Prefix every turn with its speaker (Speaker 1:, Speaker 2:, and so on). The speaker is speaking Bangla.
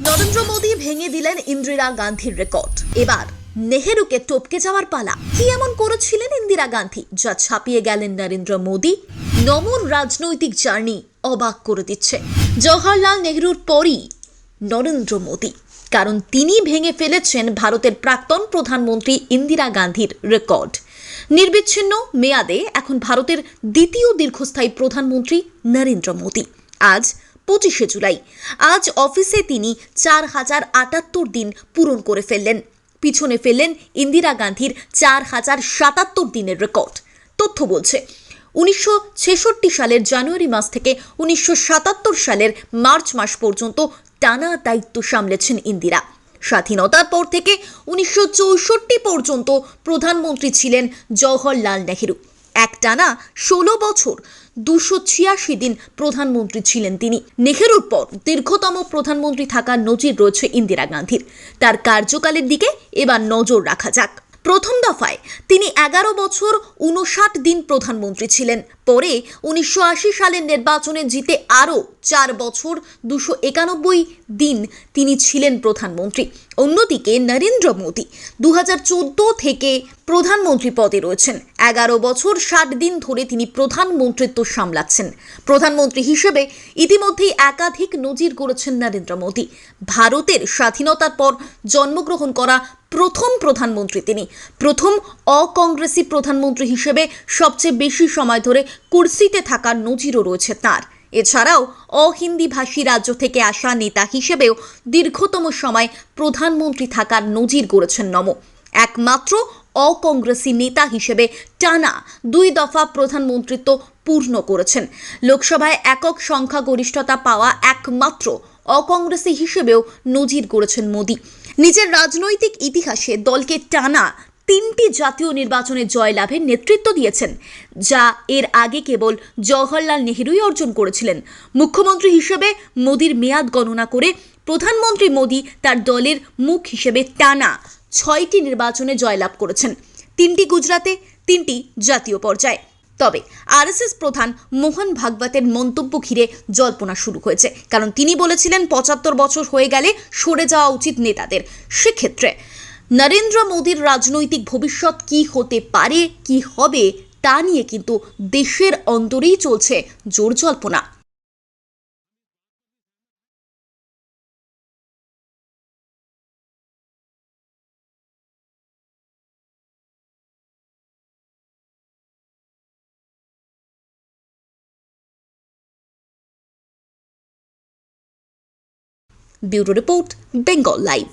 Speaker 1: নরেন্দ্র মোদী ভেঙে দিলেন ইন্দিরা গান্ধীর রেকর্ড। এবার নেহেরুকে টপকে যাওয়ার পালা। কি এমন করেছিলেন ইন্দিরা গান্ধী যা ছাপিয়ে গেলেন নরেন্দ্র মোদী? নমুর রাজনৈতিক জার্নি অবাক করে দিচ্ছে। জওহরলাল নেহরুর পরই নরেন্দ্র মোদী, কারণ তিনি ভেঙে ফেলেছেন ভারতের প্রাক্তন প্রধানমন্ত্রী ইন্দিরা গান্ধীর রেকর্ড। নির্বিচ্ছিন্ন মেয়াদে এখন ভারতের দ্বিতীয় দীর্ঘস্থায়ী প্রধানমন্ত্রী নরেন্দ্র মোদী। আজ 25শে জুলাই। আজ অফিসে তিনি 4078 দিন পূরণ করে ফেললেন। পিছনে ফেললেন ইন্দিরা গান্ধীর 4077 দিনের রেকর্ড। তথ্য বলছে 1966 সালের জানুয়ারি মাস থেকে 1977 সালের মার্চ মাস পর্যন্ত টানা দায়িত্ব সামলেছেন ইন্দিরা। স্বাধীনতার পর থেকে 1964 পর্যন্ত প্রধানমন্ত্রী ছিলেন জওহরলাল নেহরু। একটানা 16 বছর 286 দিন প্রধানমন্ত্রী ছিলেন তিনি। নেহরুর পর দীর্ঘতম প্রধানমন্ত্রী থাকার নজির রয়েছে ইন্দিরা গান্ধীর। তার কার্যকালের দিকে এবার নজর রাখা যাক। প্রথম দফায় তিনি 11 বছর 59 দিন প্রধানমন্ত্রী ছিলেন। পরে 1980 সালের নির্বাচনে জিতে আরও 4 বছর 291 দিন তিনি ছিলেন প্রধানমন্ত্রী। অন্যদিকে নরেন্দ্র মোদী 2014 থেকে প্রধানমন্ত্রী পদে রয়েছেন। 11 বছর 60 দিন ধরে তিনি প্রধানমন্ত্রিত্ব সামলাচ্ছেন। প্রধানমন্ত্রী হিসেবে ইতিমধ্যেই একাধিক নজির গড়েছেন নরেন্দ্র মোদী। ভারতের স্বাধীনতার পর জন্মগ্রহণ করা প্রথম প্রধানমন্ত্রী তিনি। প্রথম অকংগ্রেসি প্রধানমন্ত্রী হিসেবে সবচেয়ে বেশি সময় ধরে কুর্সিতে থাকার নজিরও রয়েছে তাঁর। এছাড়াও অহিন্দি ভাষী রাজ্য থেকে আসা নেতা হিসেবেও দীর্ঘতম সময় প্রধানমন্ত্রী থাকার নজির গড়েছেন নমো। একমাত্র অকংগ্রেসি নেতা হিসেবে টানা 2 দফা প্রধানমন্ত্রিত্ব পূর্ণ করেছেন। লোকসভায় একক সংখ্যাগরিষ্ঠতা পাওয়া একমাত্র অকংগ্রেসি হিসেবেও নজির গড়েছেন মোদী। নিজের রাজনৈতিক ইতিহাসে দলকে টানা 3টি জাতীয় নির্বাচনে জয়লাভের নেতৃত্ব দিয়েছেন, যা এর আগে কেবল জওহরলাল নেহরুই অর্জন করেছিলেন। মুখ্যমন্ত্রী হিসেবে মোদীর মেয়াদ গণনা করে প্রধানমন্ত্রী মোদী তার দলের মুখ হিসেবে টানা 6টি নির্বাচনে জয়লাভ করেছেন, 3টি গুজরাটে, 3টি জাতীয় পর্যায়ে। তবে আরএসএস প্রধান মোহন ভাগবতের মন্তব্য ঘিরে জল্পনা শুরু হয়েছে, কারণ তিনি বলেছিলেন 75 বছর হয়ে গেলে সরে যাওয়া উচিত নেতাদের। সেক্ষেত্রে নরেন্দ্র মোদীর রাজনৈতিক ভবিষ্যৎ কি হতে পারে, কি হবে তা নিয়ে কিন্তু দেশের অন্তরেই চলছে জোর জল্পনা। Bureau report, Bengal live.